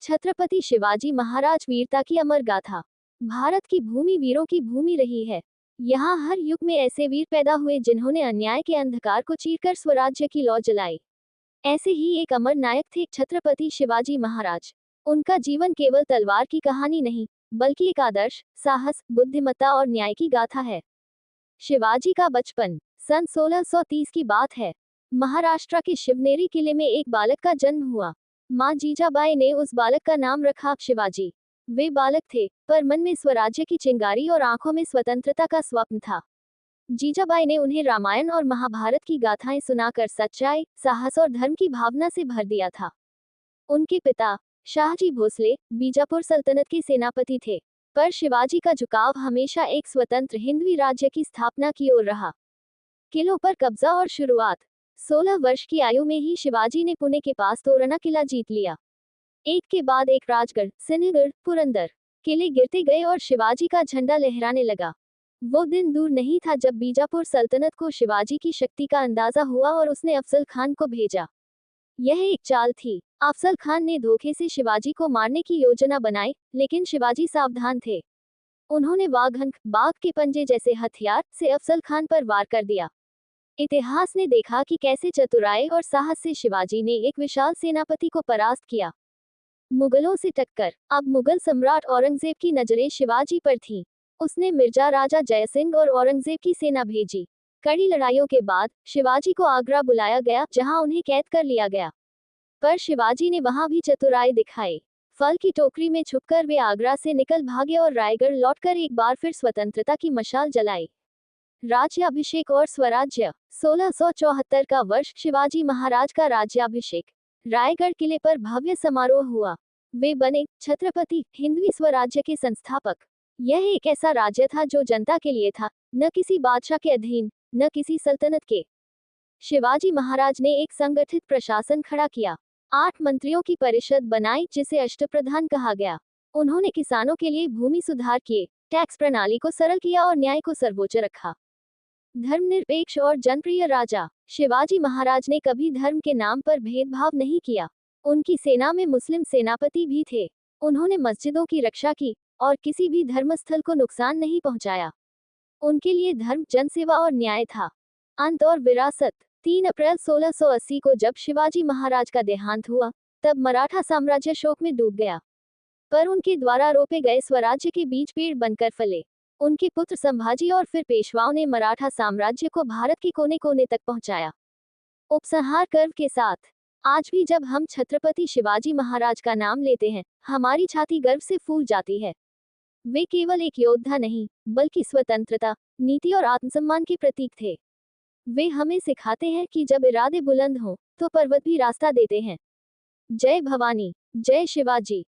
छत्रपति शिवाजी महाराज वीरता की अमर गाथा। भारत की भूमि वीरों की भूमि रही है। यहाँ हर युग में ऐसे वीर पैदा हुए जिन्होंने अन्याय के अंधकार को चीरकर स्वराज्य की लौ जलाई। ऐसे ही एक अमर नायक थे छत्रपति शिवाजी महाराज। उनका जीवन केवल तलवार की कहानी नहीं, बल्कि एक आदर्श, साहस, बुद्धिमत्ता और न्याय की गाथा है। शिवाजी का बचपन सन 1630 की बात है। महाराष्ट्र के शिवनेरी किले में एक बालक का जन्म हुआ। माँ जीजाबाई ने उस बालक का नाम रखा शिवाजी। वे बालक थे, पर मन में स्वराज्य की चिंगारी और आंखों में स्वतंत्रता का स्वप्न था। जीजाबाई ने उन्हें रामायण और महाभारत की गाथाएं सुनाकर सच्चाई, साहस और धर्म की भावना से भर दिया था। उनके पिता शाहजी भोसले बीजापुर सल्तनत के सेनापति थे, पर शिवाजी का झुकाव हमेशा एक स्वतंत्र हिंदवी राज्य की स्थापना की ओर रहा। किलों पर कब्जा और शुरुआत 16 वर्ष की आयु में ही शिवाजी ने पुणे के पास तोरणा किला जीत लिया। एक के बाद एक राजगढ़, सिंहगढ़, पुरंदर किले गिरते गए और शिवाजी का झंडा लहराने लगा। वो दिन दूर नहीं था जब बीजापुर सल्तनत को शिवाजी की शक्ति का अंदाजा हुआ और उसने अफजल खान को भेजा। यह एक चाल थी। अफजल खान ने धोखे से शिवाजी को मारने की योजना बनाई, लेकिन शिवाजी सावधान थे। उन्होंने वाघनख, बाघ के पंजे जैसे हथियार से अफजल खान पर वार कर दिया। इतिहास ने देखा कि कैसे चतुराई और साहस से शिवाजी ने एक विशाल सेनापति को परास्त किया। मुगलों से टक्कर। अब मुगल सम्राट औरंगजेब की नजरें शिवाजी पर थीं। उसने मिर्जा राजा जयसिंह और औरंगजेब की सेना भेजी। कड़ी लड़ाइयों के बाद शिवाजी को आगरा बुलाया गया, जहां उन्हें कैद कर लिया गया। पर शिवाजी ने वहां भी चतुराई दिखाई। फल की टोकरी में छुपकर वे आगरा से निकल भागे और रायगढ़ लौटकर एक बार फिर स्वतंत्रता की मशाल जलाई। राज्याभिषेक और स्वराज्य 1674 का वर्ष शिवाजी महाराज का राज्याभिषेक। रायगढ़ किले पर भव्य समारोह हुआ। वे बने छत्रपति, हिंदवी स्वराज्य के संस्थापक। यह एक ऐसा राज्य था जो जनता के लिए था, न किसी बादशाह के अधीन, न किसी सल्तनत के। शिवाजी महाराज ने एक संगठित प्रशासन खड़ा किया। 8 मंत्रियों की परिषद बनाई, जिसे अष्टप्रधान कहा गया। उन्होंने किसानों के लिए भूमि सुधार किए, टैक्स प्रणाली को सरल किया और न्याय को सर्वोच्च रखा। धर्मनिरपेक्ष और जनप्रिय राजा। शिवाजी महाराज ने कभी धर्म के नाम पर भेदभाव नहीं किया। उनकी सेना में मुस्लिम सेनापति भी थे। उन्होंने मस्जिदों की रक्षा की और किसी भी धर्मस्थल को नुकसान नहीं पहुंचाया। उनके लिए धर्म, जनसेवा और न्याय था। अंत और विरासत। 3 अप्रैल 1680 को जब शिवाजी महाराज का देहांत हुआ, तब मराठा साम्राज्य शोक में डूब गया। पर उनके द्वारा रोपे गए स्वराज्य के बीज पेड़ बनकर फले। उनके पुत्र संभाजी और फिर पेशवाओं ने मराठा साम्राज्य को भारत के कोने कोने तक पहुंचाया। उपसंहार कर्व के साथ। आज भी जब हम छत्रपति शिवाजी महाराज का नाम लेते हैं, हमारी छाती गर्व से फूल जाती है। वे केवल एक योद्धा नहीं, बल्कि स्वतंत्रता, नीति और आत्मसम्मान के प्रतीक थे। वे हमें सिखाते हैं कि जब इरादे बुलंद हों, तो पर्वत भी रास्ता देते हैं। जय भवानी, जय शिवाजी।